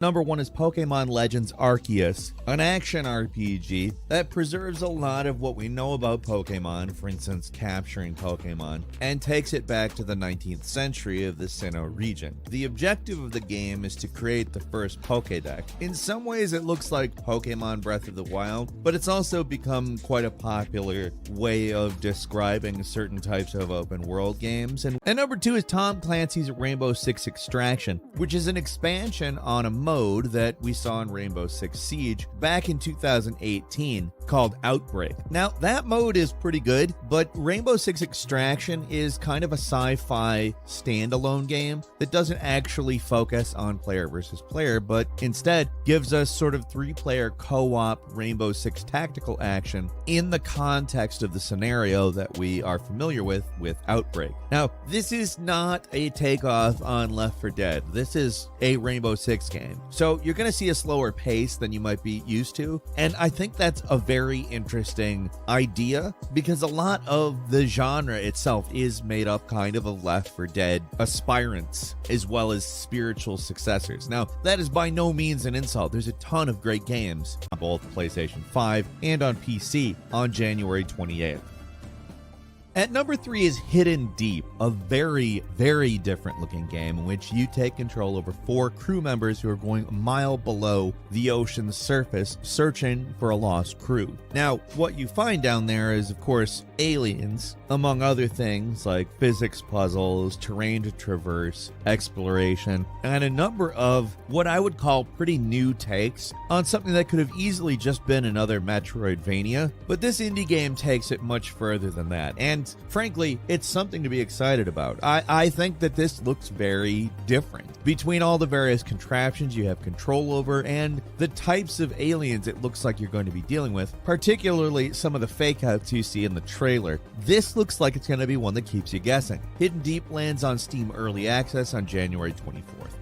Number 1 is Pokemon Legends Arceus, an action RPG that preserves a lot of what we know about Pokemon, for instance, capturing Pokemon, and takes it back to the 19th century of the Sinnoh region. The objective of the game is to create the first Pokédex. In some ways, it looks like Pokemon Breath of the Wild, but it's also become quite a popular way of describing certain types of open world games. And number 2 is Tom Clancy's Rainbow Six Extraction, which is an expansion on a mode that we saw in Rainbow Six Siege back in 2018 called Outbreak. Now, that mode is pretty good, but Rainbow Six Extraction is kind of a sci-fi standalone game that doesn't actually focus on player versus player, but instead gives us sort of 3-player co-op Rainbow Six tactical action in the context of the scenario that we are familiar with Outbreak. Now, this is not a takeoff on Left 4 Dead. This is a Rainbow Six game. So you're going to see a slower pace than you might be used to. And I think that's a very interesting idea because a lot of the genre itself is made up kind of Left 4 Dead aspirants as well as spiritual successors. Now, that is by no means an insult. There's a ton of great games on both PlayStation 5 and on PC on January 28th. At number 3 is Hidden Deep, a very, very different looking game in which you take control over 4 crew members who are going a mile below the ocean's surface searching for a lost crew. Now, what you find down there is, of course, aliens, among other things like physics puzzles, terrain to traverse, exploration, and a number of what I would call pretty new takes on something that could have easily just been another Metroidvania, but this indie game takes it much further than that. And frankly, it's something to be excited about. I think that this looks very different. Between all the various contraptions you have control over and the types of aliens it looks like you're going to be dealing with, particularly some of the fake outs you see in the trailer, this looks like it's going to be one that keeps you guessing. Hidden Deep lands on Steam Early Access on January 24th.